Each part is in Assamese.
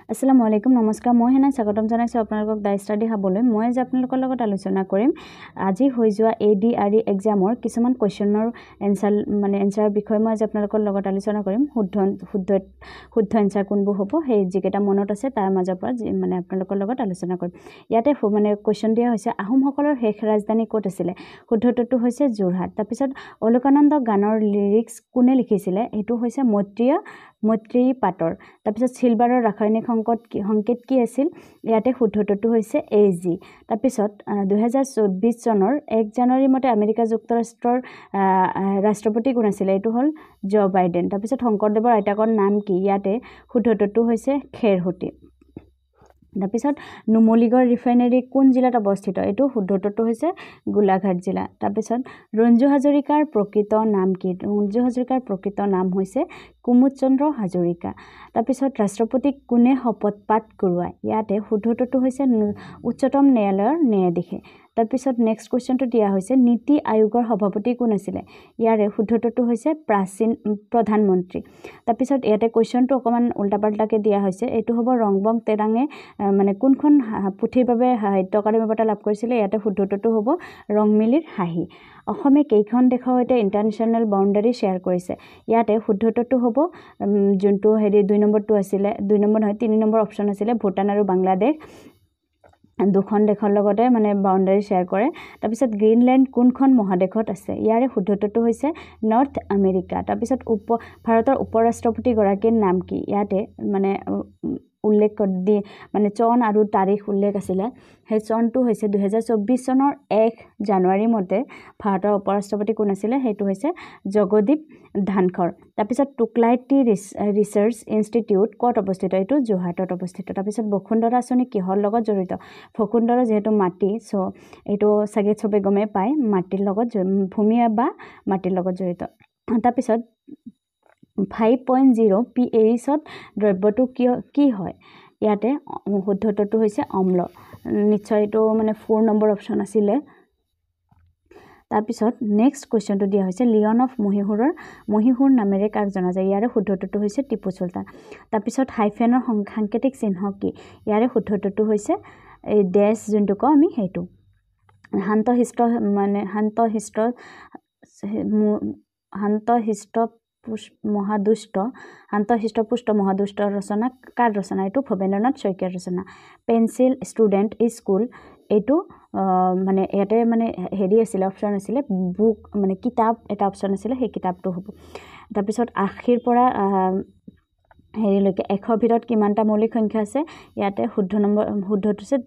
আসসালামু আলাইকুম নমস্কাৰ মই হেনা স্বাগতম জনাইছো আপোনালোকক দা ষ্টাডি হাবলৈ মই যে আপোনালোকৰ লগত আলোচনা কৰিম আজি হৈ যোৱা ADRE এক্সামৰ কিছুমান কোৱেশ্চনৰ এনসাৰ বিষয় মই যে আপোনালোকৰ লগত আলোচনা কৰিম শুদ্ধ এনসাৰ কোনবোৰ হ'ব সেই যিকেইটা মনত আছে তাৰ মাজৰ পৰা মানে আপোনালোকৰ লগত আলোচনা কৰিম ইয়াতে মানে কোৱেশ্চন দিয়া হৈছে আহোমসকলৰ শেষ ৰাজধানী ক'ত আছিল শুদ্ধটো হৈছে যোৰহাট তাৰপিছত অলকানন্দ গানৰ লিৰিক্স কোনে লিখিছিলে এটো হৈছে মৈত্ৰেয়ী পাটৰ তাৰপিছত সিলভাৰৰ ৰাসায়নিক সংকেত কি আছিল ইয়াতে শুদ্ধটো হৈছে AG তাৰপিছত 2024 চনৰ 1 জানুৱাৰী মতে আমেৰিকা যুক্তৰাষ্ট্ৰৰ ৰাষ্ট্ৰপতি কোন আছিল এটো হ'ল জো বাইডেন তাৰপিছত শংকৰদেৱৰ আইতাকৰ নাম কি ইয়াতে শুদ্ধটো হৈছে খেৰহুটি তাৰপিছত নুমলীগড় ৰিফাইনাৰী কোন জিলাত অৱস্থিত এটো শুদ্ধটো হৈছে গোলাঘাট জিলা তাৰপিছত ৰঞ্জু হাজৰিকাৰ প্ৰকৃত নাম কি ৰঞ্জু হাজৰিকাৰ প্ৰকৃত নাম হৈছে কুমুদ চন্দ্ৰ হাজৰিকা তাৰপিছত ৰাষ্ট্ৰপতিক কোনে শপত পাঠ কৰোৱায় ইয়াতে শুদ্ধটো হৈছে উচ্চতম ন্যায়ালয়ৰ ন্যায়াধীশে তাৰপিছত নেক্সট কোৱেশ্চনটো দিয়া হৈছে নীতি আয়োগৰ সভাপতি কোন আছিল ইয়াৰে শুদ্ধটো হৈছে প্ৰধানমন্ত্ৰী তাৰপিছত ইয়াতে কোৱেশ্চনটো অকমান উল্টাপাল্টাকে দিয়া হৈছে এটো হ'ব ৰংবং তেৰাঙে মানে কোনখন পুথিৰ বাবে সাহিত্য একাডেমী বঁটা লাভ কৰিছিল ইয়াতে শুদ্ধটো হ'ব ৰংমিলিৰ হাঁহি অসমে কেইখন দেশৰ সৈতে ইন্টাৰনেশ্যনেল বাউণ্ডাৰী শেয়াৰ কৰিছে ইয়াতে শুদ্ধটো হ'ব যোনটো হেৰি 2 নম্বৰটো আছিল 2 নম্বৰ নহয় 3 নম্বৰ অপচন আছিল ভুটান আৰু বাংলাদেশ দুখন দেশৰ লগতে মানে বাউণ্ডাৰী শেয়াৰ কৰে তাৰপিছত গ্ৰীনল্যান্ড কোনখন মহাদেশত আছে ইয়াৰে শুদ্ধটো হৈছে নৰ্থ আমেৰিকা তাৰপিছত ভাৰতৰ উপৰাষ্ট্ৰপতি গৰাকীৰ নাম কি ইয়াতে মানে উল্লেখ দি মানে চন আৰু তাৰিখ উল্লেখ আছিল সেই চনটো হৈছে 2024 চনৰ 1 জানুৱাৰী মতে ভাৰতৰ উপৰাষ্ট্ৰপতি কোন আছিল হেতু হৈছে জগদীপ ধনখড় তাৰপিছত টুকলাইটি ৰিসাৰ্চ ইনষ্টিটিউট ক'ত অৱস্থিত এটো যোৰহাটত অৱস্থিত তাৰপিছত বসুন্ধৰা আঁচনি কিহৰ লগত জড়িত বসুন্ধৰা যেহেতু মাটি সো এটো সগে ছবে গমে পায় মাটিৰ লগত ভূমি বা মাটিৰ লগত জড়িত তাৰপিছত 5.0 pH ত দ্ৰব্যটো কি হয় ইয়াতে শুদ্ধটো হৈছে অম্ল নিশ্চয় এটো মানে 4 নম্বৰ অপচন আছিল তাৰপিছত নেক্সট কোৱেশ্চনটো দিয়া হৈছে লিয়ন অফ মহীশূৰ নামেৰে কাক জনা যায় ইয়াৰে শুদ্ধটো হৈছে টিপু সুলতান তাৰপিছত হাইফেনৰ সাংকেতিক চিহ্ন কি ইয়াৰে শুদ্ধটো হৈছে এই ডেশ যোনটো কও আমি হেতু শান্তশিষ্ট মহাদুষ্ট ৰচনা কাৰ ৰচনা এটো ভবেন্দ্ৰনাথ শইকীয়াৰ ৰচনা পেন্সিল ষ্টুডেন্ট স্কুল এটো মানে ইয়াতে মানে হেৰি আছিল অপচন আছিল বুক মানে কিতাপ এটা অপচন আছিল সেই কিতাপটো হ'ব তাৰপিছত আখিৰ পৰা হেৰিলৈকে 100 ভিতৰত কিমানটা মৌলিক সংখ্যা আছে ইয়াতে শুদ্ধটো হৈছে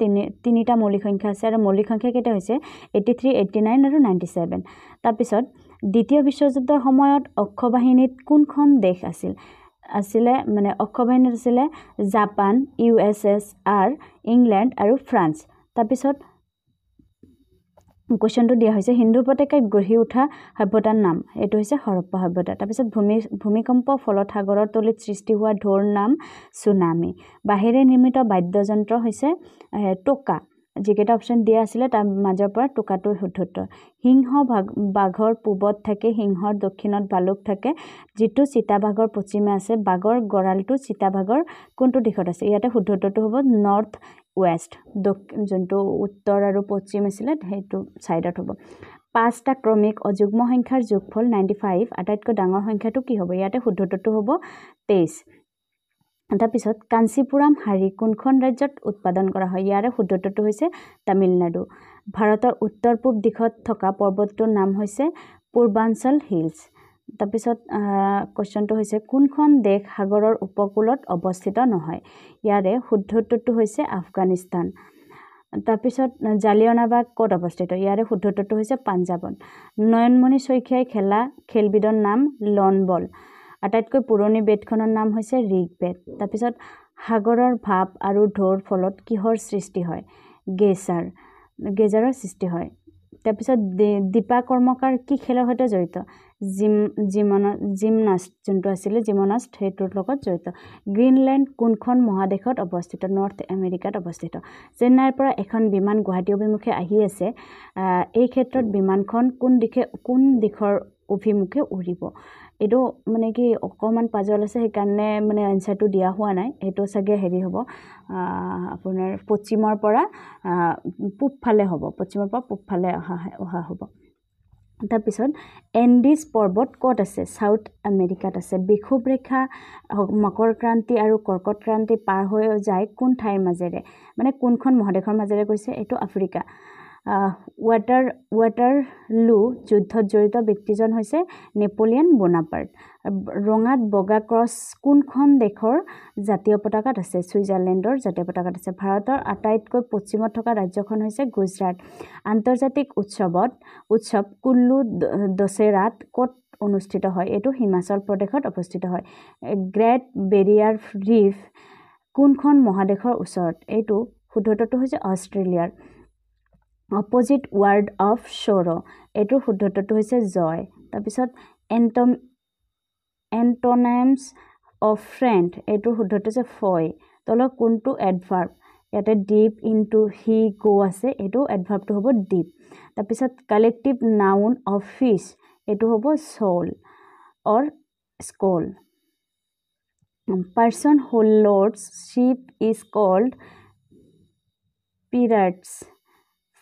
তিনিটা মৌলিক সংখ্যা আছে আৰু মৌলিক সংখ্যা কেইটা হৈছে 83 89 আৰু 97 তাৰপিছত দ্বিতীয় বিশ্বযুদ্ধৰ সময়ত অক্ষবাহিনীত কোনখন দেশ আছিল মানে অক্ষবাহিনীত আছিল জাপান USSR ইংল্যান্ড আৰু ফ্ৰান্স তাৰপিছত কোৱেশ্চনটো দিয়া হৈছে হিন্দু উপত্যকাত গঢ়ি উঠা সভ্যতাৰ নাম এটো হৈছে হৰপ্পা সভ্যতা তাৰপিছত ভূমিকম্প ফলত সাগৰৰ তলিত সৃষ্টি হোৱা ঢৌৰ নাম সুনামি বাহিৰে নিৰ্মিত বাদ্যযন্ত্ৰ হৈছে টোকা যিকেইটা অপচন দিয়া আছিল তাৰ মাজৰ পৰা টোকাটো শুদ্ধটো সিংহ বাঘৰ পূবত থাকে সিংহৰ দক্ষিণত ভালুক থাকে যিটো চিতাবাঘৰ পশ্চিমে আছে বাঘৰ গৰালটো চিতাবাঘৰ কোনটো দিশত আছে ইয়াতে শুদ্ধটো হ'ব নৰ্থ ওয়েষ্ট যোনটো উত্তৰ আৰু পশ্চিম আছিল হেতু সাইডত হ'ব পাঁচটা ক্ৰমিক অযুগ্ম সংখ্যাৰ যোগফল 95 আটাইতকৈ ডাঙৰ সংখ্যাটো কি হ'ব ইয়াতে শুদ্ধটো হ'ব 23 তাৰপিছত কাঞ্চীপুৰম হাৰি কোনখন ৰাজ্যত উৎপাদন কৰা হয় ইয়াৰে শুদ্ধটো হৈছে তামিলনাডু ভাৰতৰ উত্তৰ পূব দিশত থকা পৰ্বতটোৰ নাম হৈছে পূৰ্বাঞ্চল হিলছ তাৰপিছত কোৱেশ্চনটো হৈছে কোনখন দেশ সাগৰৰ উপকূলত অৱস্থিত নহয় ইয়াৰে শুদ্ধটো হৈছে আফগানিস্তান তাৰপিছত জালিয়ানাবাগ ক'ত অৱস্থিত ইয়াৰে শুদ্ধটো হৈছে পাঞ্জাবত নয়নমণি শইকীয়াই খেলা খেলবিধৰ নাম লন বল আটাইতকৈ পুৰণি বেদখনৰ নাম হৈছে ঋগবেদ তাৰপিছত সাগৰৰ ভাপ আৰু ঢৌৰ ফলত কিহৰ সৃষ্টি হয় গেজাৰৰ সৃষ্টি হয় তাৰপিছত দীপা কৰ্মকাৰ কি খেলৰ সৈতে জড়িত জিমনাষ্ট যোনটো আছিল জিমনাষ্ট হেতুৰ লগত জড়িত গ্ৰীনল্যান্ড কোনখন মহাদেশত অৱস্থিত নৰ্থ আমেৰিকাত অৱস্থিত চেন্নাইৰ পৰা এখন বিমান গুৱাহাটী অভিমুখে আহি আছে এই ক্ষেত্ৰত বিমানখন কোন দিশৰ অভিমুখে উৰিব এইটো মানে কি অকমান পাজল আছে সেইকাৰণে মানে আনসাৰটো দিয়া হোৱা নাই এটো সাগে হেৰি হ'ব আপোনাৰ পশ্চিমৰ পৰা পূব ফালে হ'ব পশ্চিমৰ পৰা পূব ফালে অহা হ'ব তাৰ পিছত এন্ডিজ পৰ্বত ক'ত আছে সাউথ আমেৰিকাত আছে বিক্ষুৱ ৰেখা মকৰ ক্ৰান্তি আৰু কৰ্কট ক্ৰান্তি পাৰ হৈ যায় কোন ঠাইৰ মাজেৰে মানে কোনখন মহাদেশৰ মাজেৰে গৈছে এটো আফ্ৰিকা ৱাটাৰলু যুদ্ধত জড়িত ব্যক্তিজন হৈছে নেপোলিয়ন বোনাপাৰ্ট ৰঙাত বগা ক্ৰছ কোনখন দেশৰ জাতীয় পতাকাত আছে সুইজাৰলেণ্ডৰ জাতীয় পতাকাত আছে ভাৰতৰ আটাইতকৈ পশ্চিমত থকা ৰাজ্যখন হৈছে গুজৰাট আন্তৰ্জাতিক উৎসৱ কুল্লু দশেৰাত ক'ত অনুষ্ঠিত হয় এটো হিমাচল প্ৰদেশত অৱস্থিত হয় গ্ৰেট বেৰিয়াৰ ৰিফ কোনখন মহাদেশৰ ওচৰত এটো শুদ্ধটো হৈছে অষ্ট্ৰেলিয়াৰ অপোজিট ৱাৰ্ড অফ সৌৰ এটো শুদ্ধটো হৈছে জয় তাৰ পিছত এন্টোনিমছ অফ ফ্ৰেণ্ড এটো শুদ্ধটো হৈছে ফয় তল কোনটো এডভাৰ্ব ইয়াতে ডিপ ইনটু হি গো আছে এটো এডভাৰ্বটো হ'ব ডিপ তাৰ পিছত কালেক্টিভ নাউন অফ ফিশ এটো হ'ব shoal or school person who loads ship is called pirates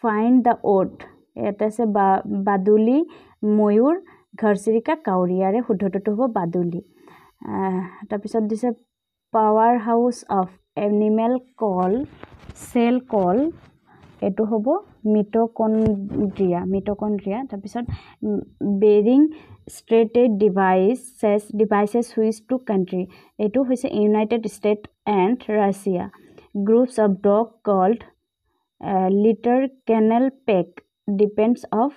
find the oat এটা আছে বাদুলি ময়ূৰ ঘৰচিৰিকা কাউৰীয়াৰে শুদ্ধটো হ'ব বাদুলি তাৰ পিছত দিছে পাৱাৰ হাউস অফ এনিমেল কল সেল কল এটো হ'ব মিটোকন্ড্ৰিয়া তাৰ পিছত Bering strait divides which two country এটো হৈছে United State and Russia groups of dog called litter kennel pack depends of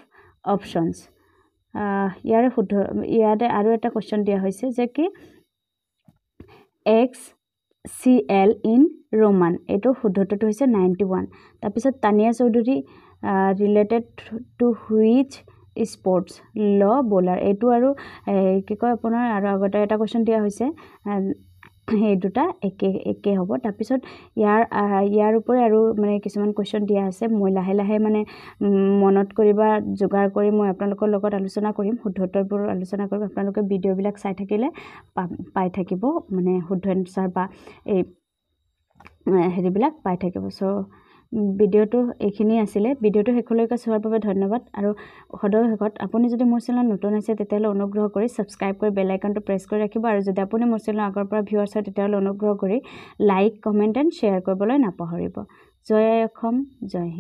options ইয়াৰে শুদ্ধ ইয়াতে আৰু এটা কোৱেশ্চন দিয়া হৈছে যে কি XCL ইন ৰোমান এটো শুদ্ধটো হৈছে 91 তাৰ পিছত Tania Chowdhury related to which sports lawn bowler এটো আৰু কি কয় আপোনাৰ আৰু আগতে এটা কোৱেশ্চন দিয়া হৈছে এই দুটা একে হ'ব তাৰ পিছত ইয়াৰ উপৰে আৰু মানে কিছুমান কোৱেশ্চন দিয়া আছে মই লাহে লাহে মানে মনত কৰিবা যোগাৰ কৰি মই আপোনালোকৰ লগত আলোচনা কৰিম শুদ্ধত্তৰবোৰ আলোচনা কৰিম আপোনালোকে ভিডিঅ'বিলাক চাই থাকিলে পাই থাকিব মানে শুদ্ধ এনসাৰ বা এই হেৰিবিলাক পাই থাকিব সো ভিডিঅ'টো এইখিনি আছিলে ভিডিঅ'টো শেষলৈকে চোৱাৰ বাবে ধন্যবাদ আৰু সদয় শেষত আপুনি যদি মোৰ চেনেল নতুন আছে তেতিয়াহ'লে অনুগ্ৰহ কৰি সাবস্ক্ৰাইব কৰি বেল আইকনটো প্ৰেছ কৰি ৰাখিব আৰু যদি আপুনি মোৰ চেনেল আগৰ পৰা ভিউৱাৰ্ছ হয় তেতিয়াহ'লে অনুগ্ৰহ কৰি লাইক কমেণ্ট এণ্ড শ্বেয়াৰ কৰিবলৈ নাপাহৰিব জয় অসম জয় হিন্দ